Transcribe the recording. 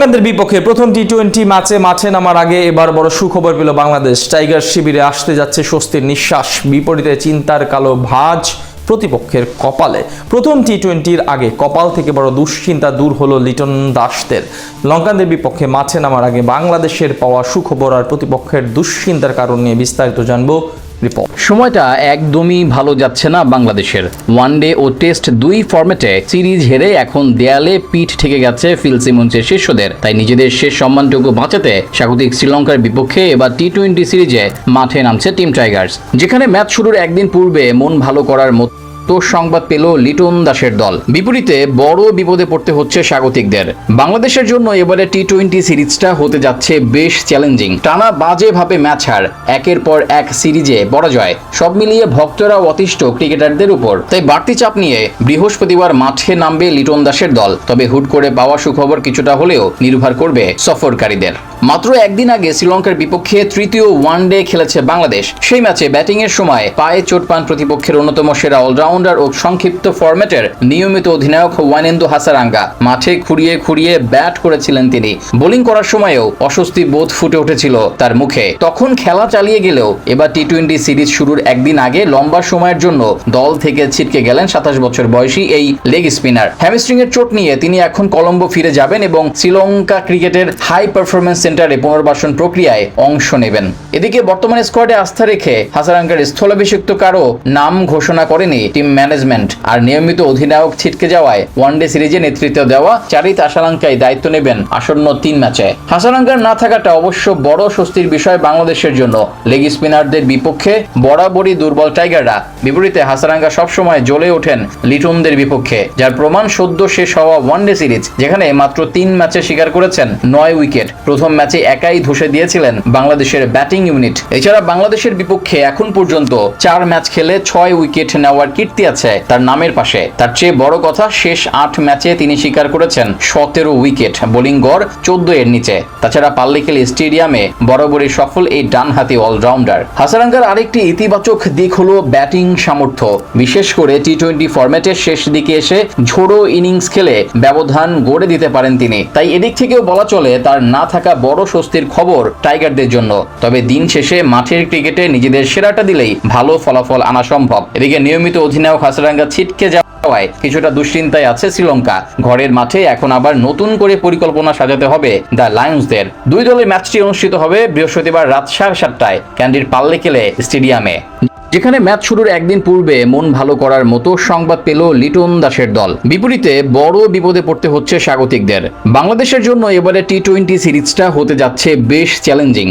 লঙ্কানদের বিপক্ষে প্রথম টি-20 ম্যাচে মাঠে নামার আগে এবার বড় সুখবর পেল বাংলাদেশ। টাইগার শিবিরে আসতে যাচ্ছে স্বস্তির নিঃশ্বাস। বিপরীতে চিন্তার কালো ভাঁজ প্রতিপক্ষের কপালে। প্রথম টি-20-র আগে কপাল থেকে বড় দুশ্চিন্তা দূর হলো লিটন দাসদের। লঙ্কানদের বিপক্ষে মাঠে নামার আগে বাংলাদেশের পাওয়া সুখবর আর প্রতিপক্ষের দুশ্চিন্তার কারণ নিয়ে বিস্তারিত জানবো। সময়টা একদমই ভালো যাচ্ছে না বাংলাদেশের। ওয়ানডে ও টেস্ট দুই ফরম্যাটে সিরিজ হেরে এখন দেয়ালে পিঠ ঠেকে গেছে ফিল সিমন্সের শিষ্যদের। তাই নিজেদের শেষ সম্মানটুকু বাঁচাতে স্বাগতিক শ্রীলঙ্কার বিপক্ষে এবার টি-20 সিরিজে মাঠে নামছে টিম টাইগার্স। যেখানে ম্যাচ শুরুর একদিন পূর্বে মন ভালো করার মতো সংবাদ পেল লিটন দাসের দল। বিপরীতে বড় বিপদে পড়তে হচ্ছে স্বাগতিকদের। বাংলাদেশের জন্য এবারে টি-20 সিরিজটা হতে যাচ্ছে বেশ চ্যালেঞ্জিং। টানা বাজেভাবে ম্যাচ হার, একের পর এক সিরিজে পরাজয়, সব মিলিয়ে ভক্তরা অতিষ্ঠ ক্রিকেটারদের উপর। তাই বাড়তি চাপ নিয়ে বৃহস্পতিবার মাঠে নামবে লিটন দাসের দল। তবে হুট করে পাওয়া সুখবর কিছুটা হলেও নির্ভর করবে সফরকারীদের। মাত্র একদিন আগে শ্রীলঙ্কার বিপক্ষে তৃতীয় ওয়ানডে খেলেছে বাংলাদেশ। সেই ম্যাচে ব্যাটিং এর সময় পায়ে চোট পান প্রতিপক্ষের অন্যতম সেরা অলরাউন্ডার ও সংক্ষিপ্ত ফরম্যাটের নিয়মিত অধিনায়ক ওয়ানেন্দু হাসারাঙ্গা। মাঠে খুঁড়িয়ে খুঁড়িয়ে ব্যাট করেছিলেন তিনি। বোলিং করার সময়ও অস্বস্তি বোধ ফুটে উঠেছিল তার মুখে। তখন খেলা চালিয়ে গেলেও এবার টি-20 সিরিজ শুরুর একদিন আগে লম্বা সময়ের জন্য দল থেকে ছিটকে গেলেন 27 বছর বয়সী এই লেগ স্পিনার। হ্যামস্ট্রিং এর চোট নিয়ে তিনি এখন কলম্বো ফিরে যাবেন এবং শ্রীলঙ্কা ক্রিকেটের হাই পারফরম্যান্স সেন্টারে পুনর্বাসন প্রক্রিয়ায় অংশ নেবেন। এদিকে বর্তমানে স্কোয়াডে আস্থা রেখে হাসারাঙ্গার স্থলাভিষিক্ত কারো নাম ঘোষণা করেনি টিম ম্যানেজমেন্ট। আর নিয়মিত অধিনায়ক ছিটকে যাওয়ায় ওয়ানডে সিরিজে নেতৃত্ব দেওয়া চারিত হাসারাঙ্গাই দায়িত্ব নেবেন আসন্ন 3 ম্যাচে। হাসারাঙ্গার না থাকাটা অবশ্য বড় স্বস্তির বিষয় বাংলাদেশের জন্য। লেগ স্পিনারদের বিপক্ষে বরাবরই দুর্বল টাইগাররা। বিপরীতে হাসারাঙ্গা সবসময় জ্বলে ওঠেন লিটনদের বিপক্ষে, যার প্রমাণ সদ্য শেষ হওয়া ওয়ানডে সিরিজ, যেখানে মাত্র 3 ম্যাচে শিকার করেছেন 9 উইকেট। প্রথম ম্যাচে একাই ধসে দিয়েছিলেন বাংলাদেশের ব্যাটিং ইউনিট। এছাড়া বাংলাদেশের বিপক্ষে এখন পর্যন্ত 4 ম্যাচ খেলে 6 উইকেট নেওয়ার কীর্তি আছে তার নামের পাশে। তার চেয়ে বড় কথা, শেষ 8 ম্যাচে তিনি শিকার করেছেন 17 উইকেট, বোলিং গড় 14 এর নিচে। তাছাড়া পাল্লিকেল স্টেডিয়ামে বরাবরই সফল এই ডানহাতি অলরাউন্ডার। হাসারাঙ্গার আরেকটি ইতিবাচক দিক হলো ব্যাটিং সামর্থ্য। বিশেষ করে টি-20 ফরম্যাটের শেষ দিকে এসে ঝোড়ো ইনিংস খেলে ব্যবধান গড়ে দিতে পারেন তিনি। তাই এদিক থেকেও বলা চলে তার না থাকা বড় স্বস্তির খবর টাইগারদের জন্য। তবে দিন শেষে মাঠের ক্রিকেটে নিজেদের সেরাটা দিলেই ভালো ফলাফল আনা সম্ভব। এদিকে নিয়মিত অধিনায়ক হাসারাঙ্গা ছিটকে যাওয়ায় কিছুটা দুশ্চিন্তায় আছে শ্রীলঙ্কা। ঘরের মাঠে এখন আবার নতুন করে পরিকল্পনা সাজাতে হবে দ্য লায়ন্সদের। দুই দলের ম্যাচটি অনুষ্ঠিত হবে বৃহস্পতিবার রাত 7:30টায় ক্যান্ডির পাল্লিকেলে স্টেডিয়ামে। যেখানে ম্যাচ শুরুর একদিন পূর্বে মন ভালো করার মতো সংবাদ পেল লিটন দাসের দল। বিপরীতে বড় বিপদে পড়তে হচ্ছে স্বাগতিকদের। বাংলাদেশের জন্য এবারে টি-20 সিরিজটা হতে যাচ্ছে বেশ চ্যালেঞ্জিং।